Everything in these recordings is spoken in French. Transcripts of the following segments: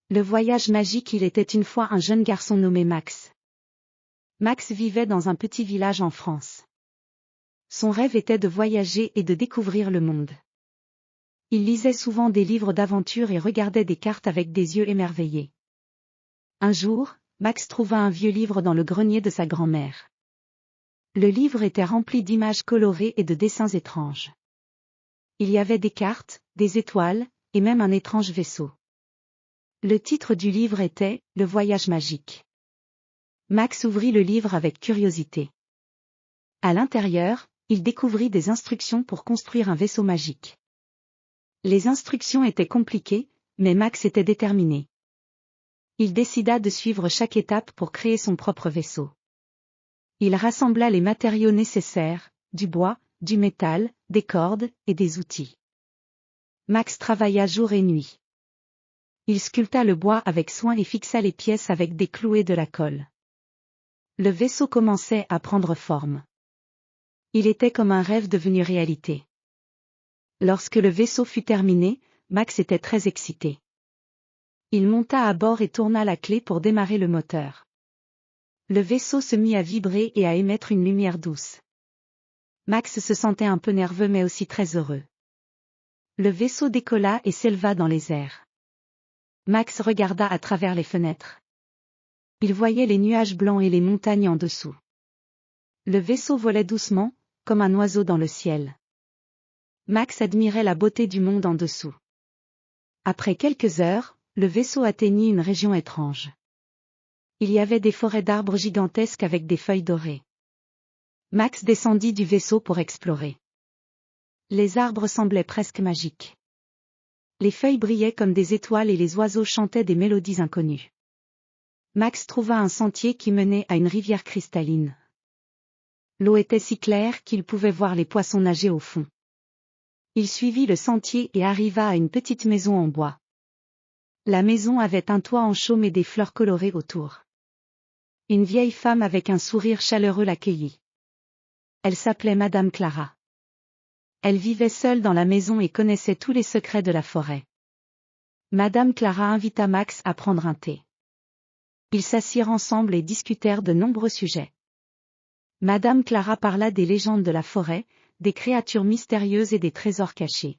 Le voyage magique. Il était une fois un jeune garçon nommé Max. Max vivait dans un petit village en France. Son rêve était de voyager et de découvrir le monde. Il lisait souvent des livres d'aventure et regardait des cartes avec des yeux émerveillés. Un jour, Max trouva un vieux livre dans le grenier de sa grand-mère. Le livre était rempli d'images colorées et de dessins étranges. Il y avait des cartes, des étoiles, et même un étrange vaisseau. Le titre du livre était « Le voyage magique ». Max ouvrit le livre avec curiosité. À l'intérieur, il découvrit des instructions pour construire un vaisseau magique. Les instructions étaient compliquées, mais Max était déterminé. Il décida de suivre chaque étape pour créer son propre vaisseau. Il rassembla les matériaux nécessaires, du bois, du métal, des cordes et des outils. Max travailla jour et nuit. Il sculpta le bois avec soin et fixa les pièces avec des clous et de la colle. Le vaisseau commençait à prendre forme. Il était comme un rêve devenu réalité. Lorsque le vaisseau fut terminé, Max était très excité. Il monta à bord et tourna la clé pour démarrer le moteur. Le vaisseau se mit à vibrer et à émettre une lumière douce. Max se sentait un peu nerveux mais aussi très heureux. Le vaisseau décolla et s'éleva dans les airs. Max regarda à travers les fenêtres. Il voyait les nuages blancs et les montagnes en dessous. Le vaisseau volait doucement, comme un oiseau dans le ciel. Max admirait la beauté du monde en dessous. Après quelques heures, le vaisseau atteignit une région étrange. Il y avait des forêts d'arbres gigantesques avec des feuilles dorées. Max descendit du vaisseau pour explorer. Les arbres semblaient presque magiques. Les feuilles brillaient comme des étoiles et les oiseaux chantaient des mélodies inconnues. Max trouva un sentier qui menait à une rivière cristalline. L'eau était si claire qu'il pouvait voir les poissons nager au fond. Il suivit le sentier et arriva à une petite maison en bois. La maison avait un toit en chaume et des fleurs colorées autour. Une vieille femme avec un sourire chaleureux l'accueillit. Elle s'appelait Madame Clara. Elle vivait seule dans la maison et connaissait tous les secrets de la forêt. Madame Clara invita Max à prendre un thé. Ils s'assirent ensemble et discutèrent de nombreux sujets. Madame Clara parla des légendes de la forêt, des créatures mystérieuses et des trésors cachés.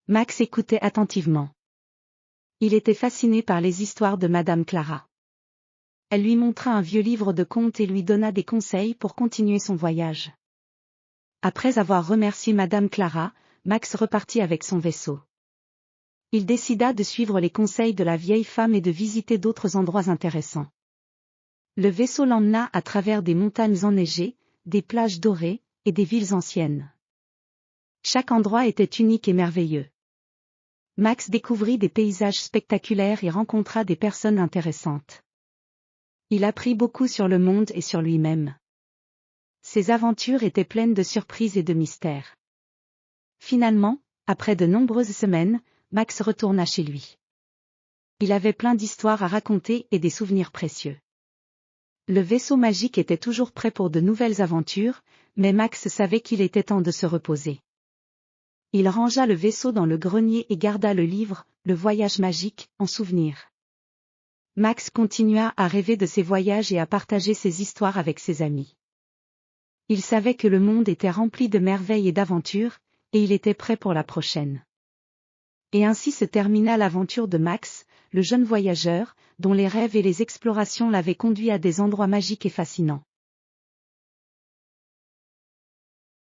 Max écoutait attentivement. Il était fasciné par les histoires de Madame Clara. Elle lui montra un vieux livre de contes et lui donna des conseils pour continuer son voyage. Après avoir remercié Madame Clara, Max repartit avec son vaisseau. Il décida de suivre les conseils de la vieille femme et de visiter d'autres endroits intéressants. Le vaisseau l'emmena à travers des montagnes enneigées, des plages dorées, et des villes anciennes. Chaque endroit était unique et merveilleux. Max découvrit des paysages spectaculaires et rencontra des personnes intéressantes. Il apprit beaucoup sur le monde et sur lui-même. Ses aventures étaient pleines de surprises et de mystères. Finalement, après de nombreuses semaines, Max retourna chez lui. Il avait plein d'histoires à raconter et des souvenirs précieux. Le vaisseau magique était toujours prêt pour de nouvelles aventures, mais Max savait qu'il était temps de se reposer. Il rangea le vaisseau dans le grenier et garda le livre, Le voyage magique, en souvenir. Max continua à rêver de ses voyages et à partager ses histoires avec ses amis. Il savait que le monde était rempli de merveilles et d'aventures, et il était prêt pour la prochaine. Et ainsi se termina l'aventure de Max, le jeune voyageur, dont les rêves et les explorations l'avaient conduit à des endroits magiques et fascinants.